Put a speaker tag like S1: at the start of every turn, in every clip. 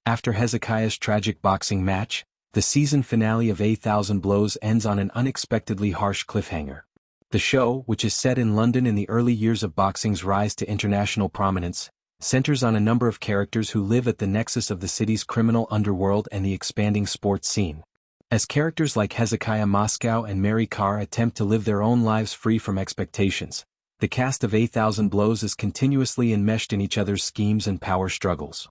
S1: After Hezekiah's tragic boxing match, the season finale of 1,000 Blows ends on an unexpectedly harsh cliffhanger. The show, which is set in London in the early years of boxing's rise to international prominence, centers on a number of characters who live at the nexus of the city's criminal underworld and the expanding sports scene. As characters like Hezekiah Moscow and Mary Carr attempt to live their own lives free from expectations, the cast of 1,000 Blows is continuously enmeshed in each other's schemes and power struggles.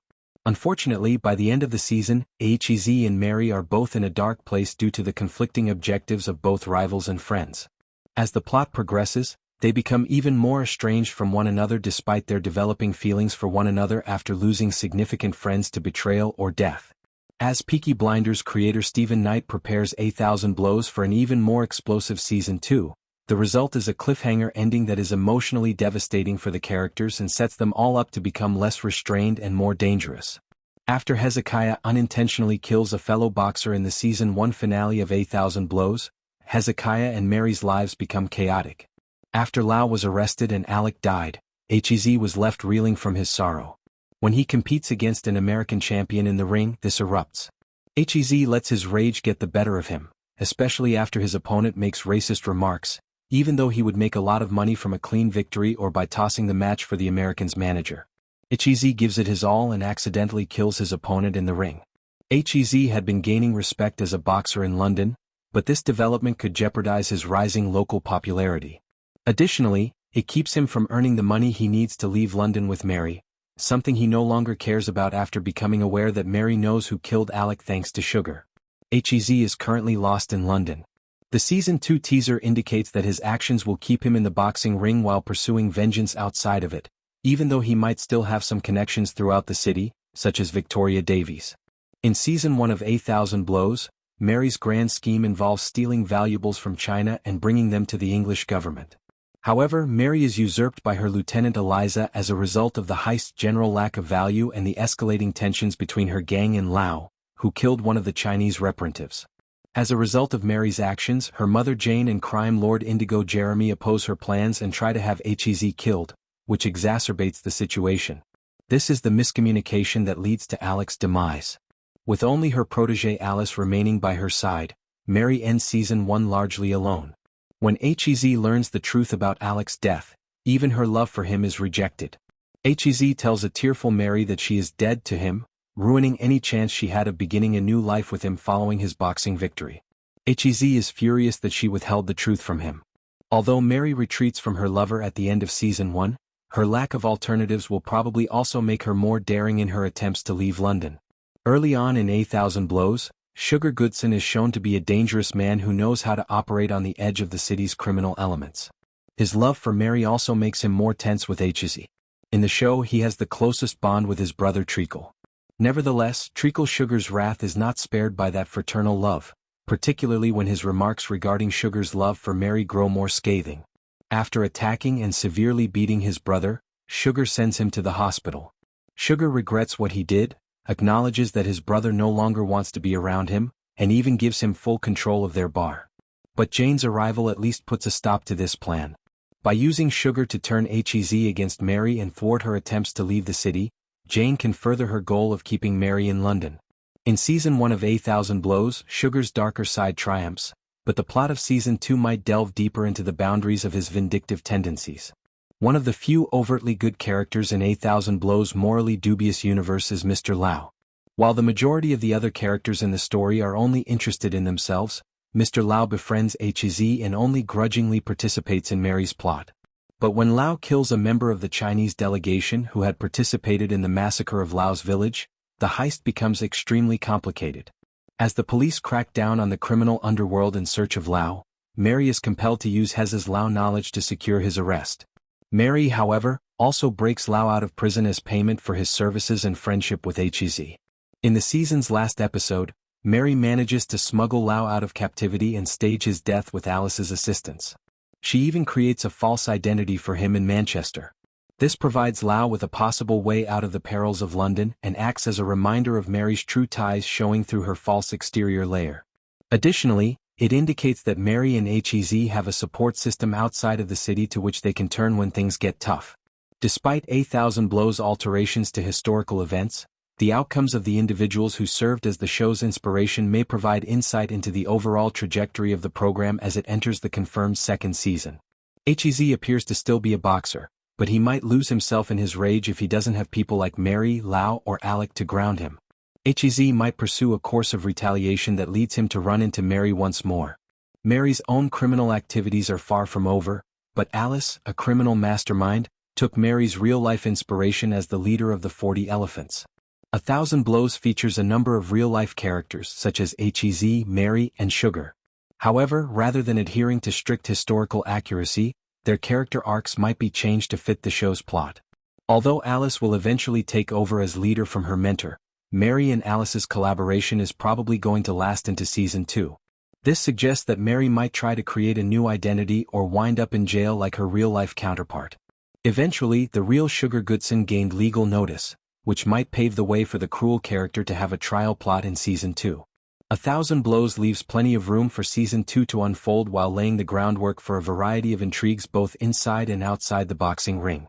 S1: Unfortunately, by the end of the season, Hez and Mary are both in a dark place due to the conflicting objectives of both rivals and friends. As the plot progresses, they become even more estranged from one another despite their developing feelings for one another after losing significant friends to betrayal or death. As Peaky Blinders creator Stephen Knight prepares 1,000 Blows for an even more explosive Season 2, the result is a cliffhanger ending that is emotionally devastating for the characters and sets them all up to become less restrained and more dangerous. After Hezekiah unintentionally kills a fellow boxer in the Season 1 finale of 1,000 Blows, Hezekiah and Mary's lives become chaotic. After Lau was arrested and Alec died, Hez was left reeling from his sorrow. When he competes against an American champion in the ring, this erupts. Hez lets his rage get the better of him, especially after his opponent makes racist remarks, even though he would make a lot of money from a clean victory or by tossing the match for the American's manager. Hez gives it his all and accidentally kills his opponent in the ring. Hez had been gaining respect as a boxer in London, but this development could jeopardize his rising local popularity. Additionally, it keeps him from earning the money he needs to leave London with Mary, something he no longer cares about after becoming aware that Mary knows who killed Alec thanks to Sugar. Hez is currently lost in London. The Season 2 teaser indicates that his actions will keep him in the boxing ring while pursuing vengeance outside of it, even though he might still have some connections throughout the city, such as Victoria Davies. In Season 1 of 1,000 Blows, Mary's grand scheme involves stealing valuables from China and bringing them to the English government. However, Mary is usurped by her Lieutenant Eliza as a result of the heist's general lack of value and the escalating tensions between her gang and Lau, who killed one of the Chinese representatives. As a result of Mary's actions, her mother Jane and crime lord Indigo Jeremy oppose her plans and try to have Hez killed, which exacerbates the situation. This is the miscommunication that leads to Alec's demise. With only her protégé Alice remaining by her side, Mary ends Season 1 largely alone. When Hez learns the truth about Alec's death, even her love for him is rejected. Hez tells a tearful Mary that she is dead to him, ruining any chance she had of beginning a new life with him following his boxing victory. Hez is furious that she withheld the truth from him. Although Mary retreats from her lover at the end of Season 1, her lack of alternatives will probably also make her more daring in her attempts to leave London. Early on in 1,000 Blows, Sugar Goodson is shown to be a dangerous man who knows how to operate on the edge of the city's criminal elements. His love for Mary also makes him more tense with Hez. In the show, he has the closest bond with his brother Treacle. Nevertheless, Treacle Sugar's wrath is not spared by that fraternal love, particularly when his remarks regarding Sugar's love for Mary grow more scathing. After attacking and severely beating his brother, Sugar sends him to the hospital. Sugar regrets what he did, acknowledges that his brother no longer wants to be around him, and even gives him full control of their bar. But Jane's arrival at least puts a stop to this plan. By using Sugar to turn Hez against Mary and thwart her attempts to leave the city, Jane can further her goal of keeping Mary in London. In Season 1 of 1,000 Blows, Sugar's darker side triumphs, but the plot of Season 2 might delve deeper into the boundaries of his vindictive tendencies. One of the few overtly good characters in 1,000 Blows' morally dubious universe is Mr. Lau. While the majority of the other characters in the story are only interested in themselves, Mr. Lau befriends Hez and only grudgingly participates in Mary's plot. But when Lau kills a member of the Chinese delegation who had participated in the massacre of Lau's village, the heist becomes extremely complicated. As the police crack down on the criminal underworld in search of Lau, Mary is compelled to use Hez's Lau knowledge to secure his arrest. Mary, however, also breaks Lau out of prison as payment for his services and friendship with Hez. In the season's last episode, Mary manages to smuggle Lau out of captivity and stage his death with Alice's assistance. She even creates a false identity for him in Manchester. This provides Lau with a possible way out of the perils of London and acts as a reminder of Mary's true ties showing through her false exterior layer. Additionally, it indicates that Mary and Hez have a support system outside of the city to which they can turn when things get tough. Despite 1,000 Blows' alterations to historical events, The outcomes of the individuals who served as the show's inspiration may provide insight into the overall trajectory of the program as it enters the confirmed second season. Hez appears to still be a boxer, but he might lose himself in his rage if he doesn't have people like Mary, Lau, or Alec to ground him. Hez might pursue a course of retaliation that leads him to run into Mary once more. Mary's own criminal activities are far from over, but Alice, a criminal mastermind, took Mary's real-life inspiration as the leader of the 40 Elephants. 1,000 Blows features a number of real-life characters such as Hez, Mary, and Sugar. However, rather than adhering to strict historical accuracy, their character arcs might be changed to fit the show's plot. Although Alice will eventually take over as leader from her mentor, Mary and Alice's collaboration is probably going to last into Season 2. This suggests that Mary might try to create a new identity or wind up in jail like her real-life counterpart. Eventually, the real Sugar Goodson gained legal notice, which might pave the way for the cruel character to have a trial plot in Season 2. 1,000 Blows leaves plenty of room for Season 2 to unfold while laying the groundwork for a variety of intrigues both inside and outside the boxing ring.